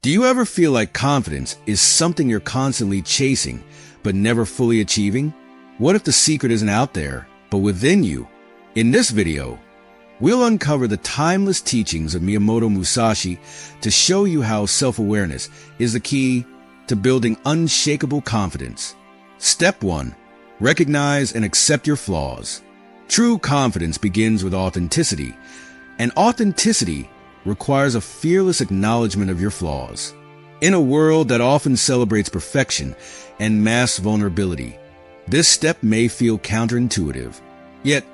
Do you ever feel like confidence is something you're constantly chasing, but never fully achieving? What if the secret isn't out there, but within you? In this video, we'll uncover the timeless teachings of Miyamoto Musashi to show you how self-awareness is the key to building unshakable confidence. Step 1. Recognize and accept your flaws. True confidence begins with authenticity, and authenticity requires a fearless acknowledgement of your flaws. In a world that often celebrates perfection and masks vulnerability, this step may feel counterintuitive. Yet,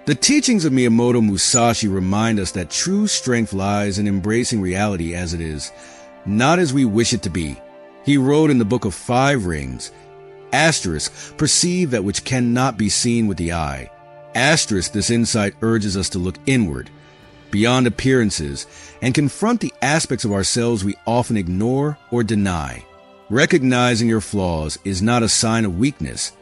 the teachings of Miyamoto Musashi remind us that true strength lies in embracing reality as it is, not as we wish it to be. He wrote in the Book of Five Rings, perceive that which cannot be seen with the eye. This insight urges us to look inward, beyond appearances, and confront the aspects of ourselves we often ignore or deny. Recognizing your flaws is not a sign of weakness.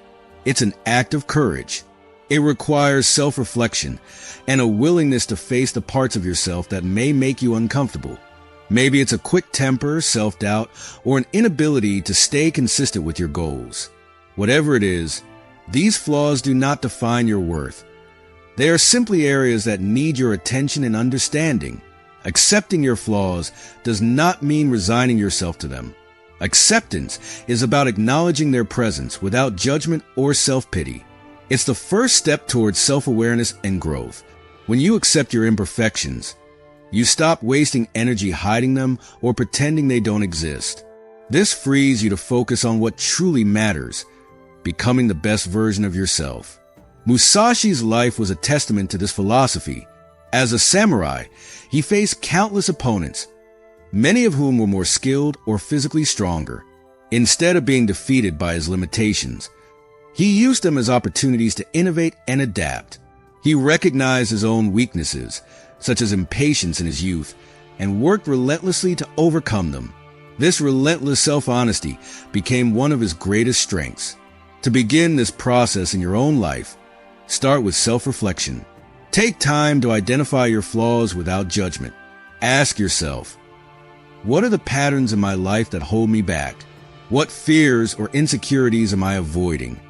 It's an act of courage. It requires self-reflection and a willingness to face the parts of yourself that may make you uncomfortable. Maybe it's a quick temper, self-doubt, or an inability to stay consistent with your goals. Whatever it is, these flaws do not define your worth. They are simply areas that need your attention and understanding. Accepting your flaws does not mean resigning yourself to them. Acceptance is about acknowledging their presence without judgment or self-pity. It's the first step towards self-awareness and growth. When you accept your imperfections, you stop wasting energy hiding them or pretending they don't exist. This frees you to focus on what truly matters, becoming the best version of yourself. Musashi's life was a testament to this philosophy. As a samurai, he faced countless opponents, many of whom were more skilled or physically stronger. Instead of being defeated by his limitations, he used them as opportunities to innovate and adapt. He recognized his own weaknesses, such as impatience in his youth, and worked relentlessly to overcome them. This relentless self-honesty became one of his greatest strengths. To begin this process in your own life, start with self-reflection. Take time to identify your flaws without judgment. Ask yourself, what are the patterns in my life that hold me back? What fears or insecurities am I avoiding?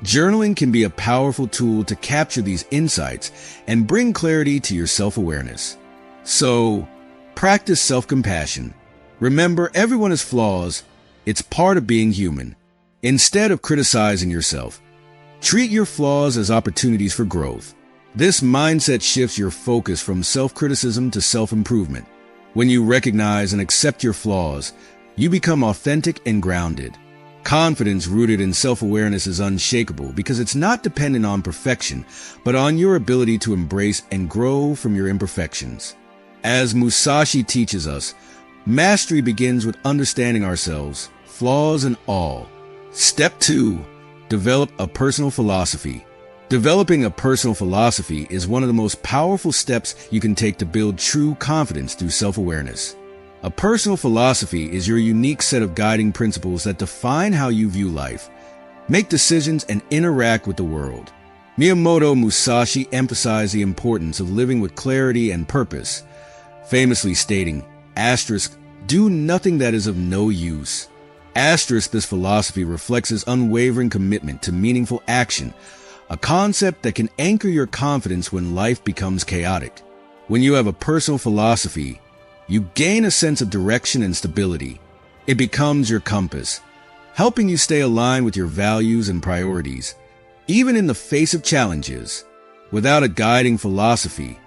Journaling can be a powerful tool to capture these insights and bring clarity to your self-awareness. So, practice self-compassion. Remember, everyone has flaws. It's part of being human. Instead of criticizing yourself, treat your flaws as opportunities for growth. This mindset shifts your focus from self-criticism to self-improvement. When you recognize and accept your flaws, you become authentic and grounded. Confidence rooted in self-awareness is unshakable because it's not dependent on perfection, but on your ability to embrace and grow from your imperfections. As Musashi teaches us, mastery begins with understanding ourselves, flaws and all. Step 2. Develop a personal philosophy. Developing a personal philosophy is one of the most powerful steps you can take to build true confidence through self-awareness. A personal philosophy is your unique set of guiding principles that define how you view life, make decisions, and interact with the world. Miyamoto Musashi emphasized the importance of living with clarity and purpose, famously stating, do nothing that is of no use. This philosophy reflects his unwavering commitment to meaningful action, a concept that can anchor your confidence when life becomes chaotic. When you have a personal philosophy, you gain a sense of direction and stability. It becomes your compass, helping you stay aligned with your values and priorities, even in the face of challenges. Without a guiding philosophy,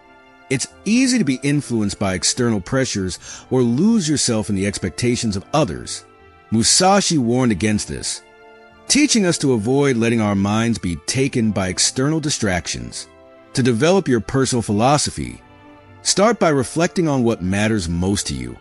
it's easy to be influenced by external pressures or lose yourself in the expectations of others. Musashi warned against this, teaching us to avoid letting our minds be taken by external distractions. To develop your personal philosophy, start by reflecting on what matters most to you.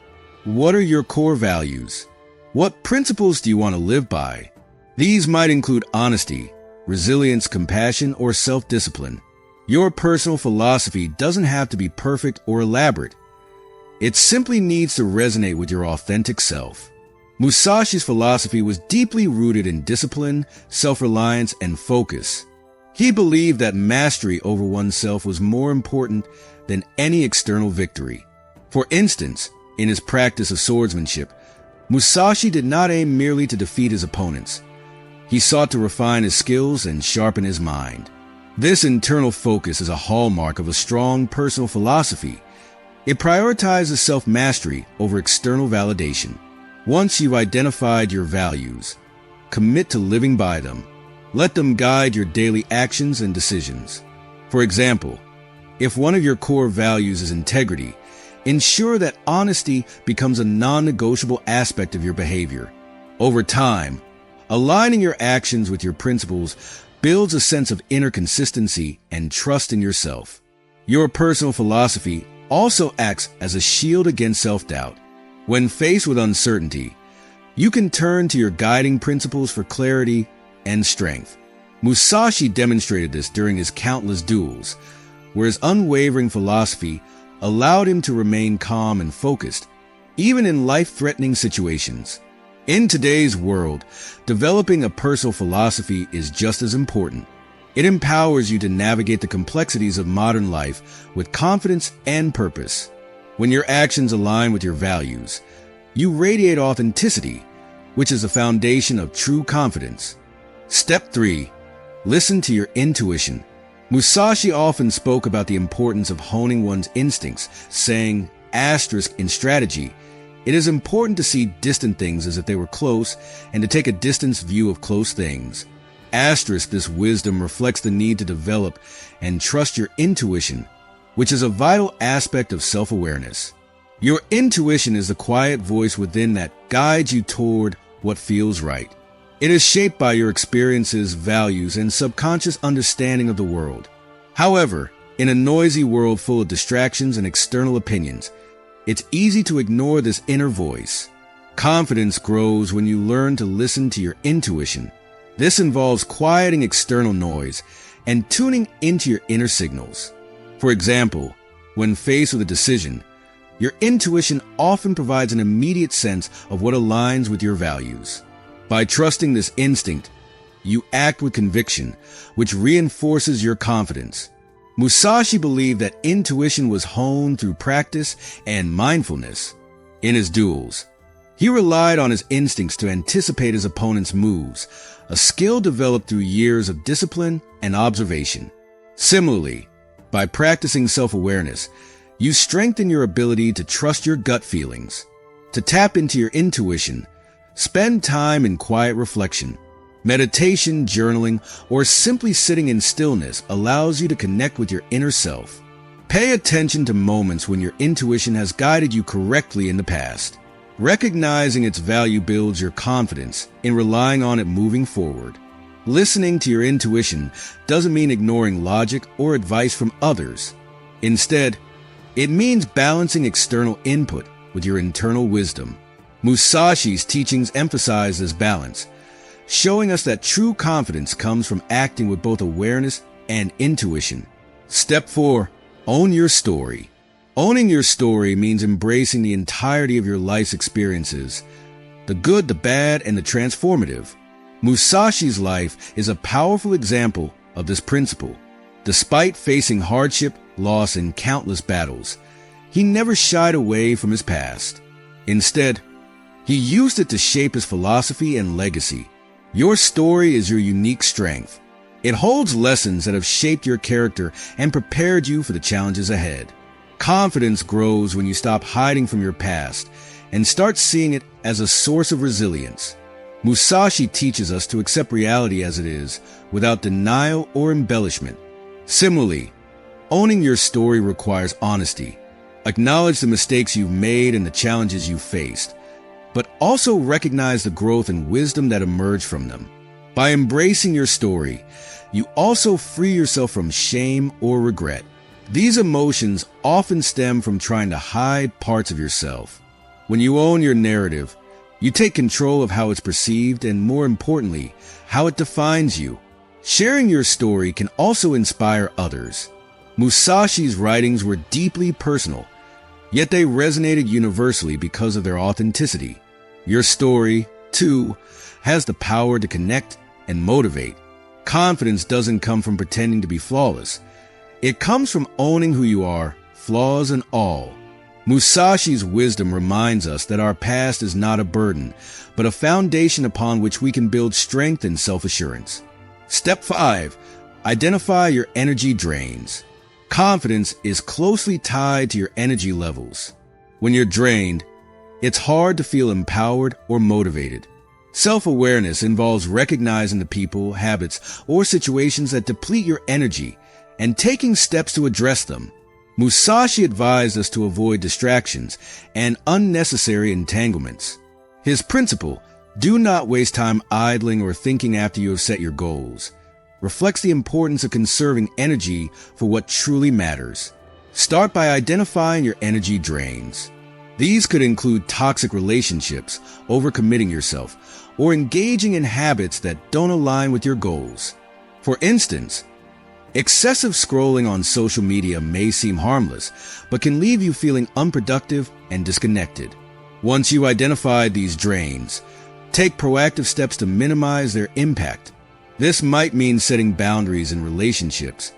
What are your core values? What principles do you want to live by? These might include honesty, resilience, compassion, or self-discipline. Your personal philosophy doesn't have to be perfect or elaborate. It simply needs to resonate with your authentic self. Musashi's philosophy was deeply rooted in discipline, self-reliance, and focus. He believed that mastery over oneself was more important than any external victory. For instance, In his practice of swordsmanship, Musashi did not aim merely to defeat his opponents. He sought to refine his skills and sharpen his mind. This internal focus is a hallmark of a strong personal philosophy. It prioritizes self-mastery over external validation. Once you've identified your values, commit to living by them. Let them guide your daily actions and decisions. For example, if one of your core values is integrity, ensure that honesty becomes a non-negotiable aspect of your behavior. Over time, aligning your actions with your principles builds a sense of inner consistency and trust in yourself. Your personal philosophy also acts as a shield against self-doubt. When faced with uncertainty, you can turn to your guiding principles for clarity and strength. Musashi demonstrated this during his countless duels, where his unwavering philosophy allowed him to remain calm and focused, even in life-threatening situations. In today's world, developing a personal philosophy is just as important. It empowers you to navigate the complexities of modern life with confidence and purpose. When your actions align with your values, you radiate authenticity, which is the foundation of true confidence. Step 3. Listen to your intuition. Musashi often spoke about the importance of honing one's instincts, saying, in strategy, it is important to see distant things as if they were close and to take a distance view of close things. This wisdom reflects the need to develop and trust your intuition, which is a vital aspect of self-awareness. Your intuition is the quiet voice within that guides you toward what feels right. It is shaped by your experiences, values, and subconscious understanding of the world. However, in a noisy world full of distractions and external opinions, it's easy to ignore this inner voice. Confidence grows when you learn to listen to your intuition. This involves quieting external noise and tuning into your inner signals. For example, when faced with a decision, your intuition often provides an immediate sense of what aligns with your values. By trusting this instinct, you act with conviction, which reinforces your confidence. Musashi believed that intuition was honed through practice and mindfulness. In his duels, he relied on his instincts to anticipate his opponent's moves, a skill developed through years of discipline and observation. Similarly, by practicing self-awareness, you strengthen your ability to trust your gut feelings. To tap into your intuition, spend time in quiet reflection. Meditation, journaling, or simply sitting in stillness allows you to connect with your inner self. Pay attention to moments when your intuition has guided you correctly in the past. Recognizing its value builds your confidence in relying on it moving forward. Listening to your intuition doesn't mean ignoring logic or advice from others. Instead, it means balancing external input with your internal wisdom. Musashi's teachings emphasize this balance, showing us that true confidence comes from acting with both awareness and intuition. Step 4. Own your story. Owning your story means embracing the entirety of your life's experiences, the good, the bad, and the transformative. Musashi's life is a powerful example of this principle. Despite facing hardship, loss, and countless battles, he never shied away from his past. Instead, he used it to shape his philosophy and legacy. Your story is your unique strength. It holds lessons that have shaped your character and prepared you for the challenges ahead. Confidence grows when you stop hiding from your past and start seeing it as a source of resilience. Musashi teaches us to accept reality as it is, without denial or embellishment. Similarly, owning your story requires honesty. Acknowledge the mistakes you've made and the challenges you've faced, but also recognize the growth and wisdom that emerge from them. By embracing your story, you also free yourself from shame or regret. These emotions often stem from trying to hide parts of yourself. When you own your narrative, you take control of how it's perceived and, more importantly, how it defines you. Sharing your story can also inspire others. Musashi's writings were deeply personal, yet they resonated universally because of their authenticity. Your story, too, has the power to connect and motivate. Confidence doesn't come from pretending to be flawless. It comes from owning who you are, flaws and all. Musashi's wisdom reminds us that our past is not a burden, but a foundation upon which we can build strength and self-assurance. Step 5. Identify your energy drains. Confidence is closely tied to your energy levels. When you're drained, it's hard to feel empowered or motivated. Self-awareness involves recognizing the people, habits, or situations that deplete your energy and taking steps to address them. Musashi advised us to avoid distractions and unnecessary entanglements. His principle, do not waste time idling or thinking after you have set your goals, reflects the importance of conserving energy for what truly matters. Start by identifying your energy drains. These could include toxic relationships, overcommitting yourself, or engaging in habits that don't align with your goals. For instance, excessive scrolling on social media may seem harmless, but can leave you feeling unproductive and disconnected. Once you identify these drains, take proactive steps to minimize their impact. This might mean setting boundaries in relationships,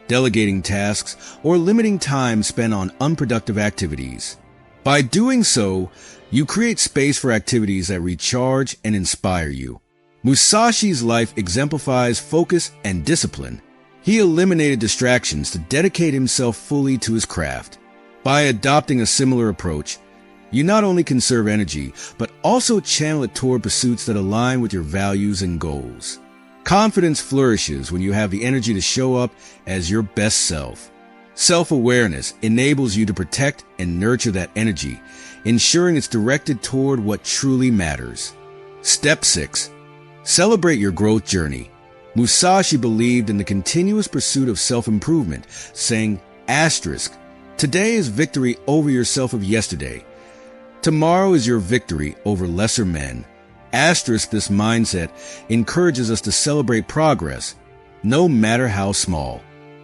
delegating tasks, or limiting time spent on unproductive activities. By doing so, you create space for activities that recharge and inspire you. Musashi's life exemplifies focus and discipline. He eliminated distractions to dedicate himself fully to his craft. By adopting a similar approach, you not only conserve energy, but also channel it toward pursuits that align with your values and goals. Confidence flourishes when you have the energy to show up as your best self. Self-awareness enables you to protect and nurture that energy, ensuring it's directed toward what truly matters. Step 6. Celebrate your growth journey. Musashi believed in the continuous pursuit of self-improvement, saying, "Today is victory over yourself of yesterday. Tomorrow is your victory over lesser men." This mindset encourages us to celebrate progress, no matter how small.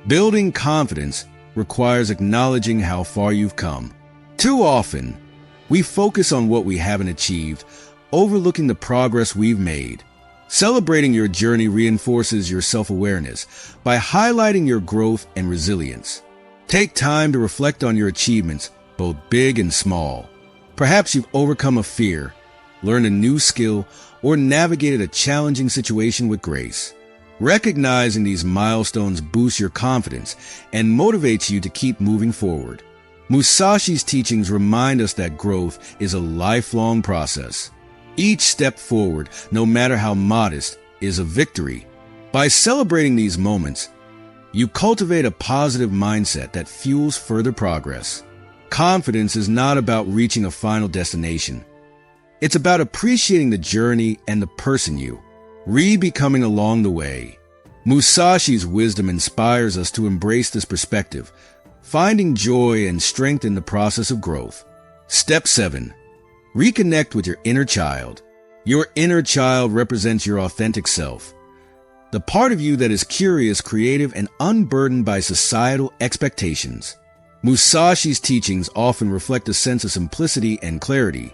Building confidence requires acknowledging how far you've come. Too often, we focus on what we haven't achieved, overlooking the progress we've made. Celebrating your journey reinforces your self-awareness by highlighting your growth and resilience. Take time to reflect on your achievements, both big and small. Perhaps you've overcome a fear, learned a new skill, or navigated a challenging situation with grace. Recognizing these milestones boosts your confidence and motivates you to keep moving forward. Musashi's teachings remind us that growth is a lifelong process. Each step forward, no matter how modest, is a victory. By celebrating these moments, you cultivate a positive mindset that fuels further progress. Confidence is not about reaching a final destination. It's about appreciating the journey and the person you becoming along the way. Musashi's wisdom inspires us to embrace this perspective, finding joy and strength in the process of growth. Step 7. Reconnect with your inner child. Your inner child represents your authentic self, the part of you that is curious, creative, and unburdened by societal expectations. Musashi's teachings often reflect a sense of simplicity and clarity,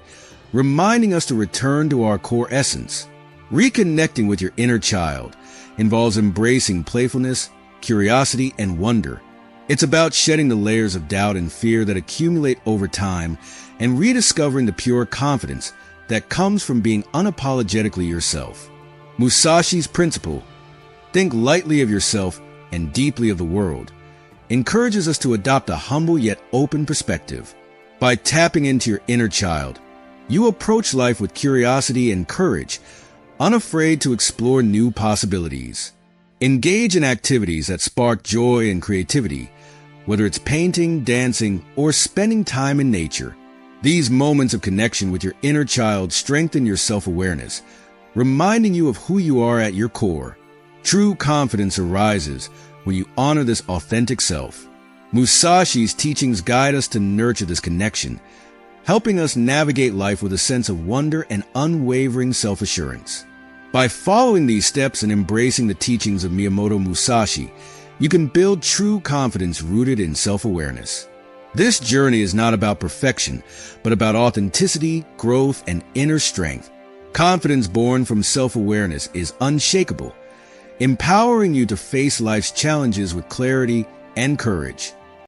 reminding us to return to our core essence. Reconnecting with your inner child involves embracing playfulness, curiosity, and wonder. It's about shedding the layers of doubt and fear that accumulate over time and rediscovering the pure confidence that comes from being unapologetically yourself. Musashi's principle, think lightly of yourself and deeply of the world, encourages us to adopt a humble yet open perspective. By tapping into your inner child, you approach life with curiosity and courage, unafraid to explore new possibilities. Engage in activities that spark joy and creativity, whether it's painting, dancing, or spending time in nature. These moments of connection with your inner child strengthen your self-awareness, reminding you of who you are at your core. True confidence arises when you honor this authentic self. Musashi's teachings guide us to nurture this connection, helping us navigate life with a sense of wonder and unwavering self-assurance. By following these steps and embracing the teachings of Miyamoto Musashi, you can build true confidence rooted in self-awareness. This journey is not about perfection, but about authenticity, growth, and inner strength. Confidence born from self-awareness is unshakable, empowering you to face life's challenges with clarity and courage.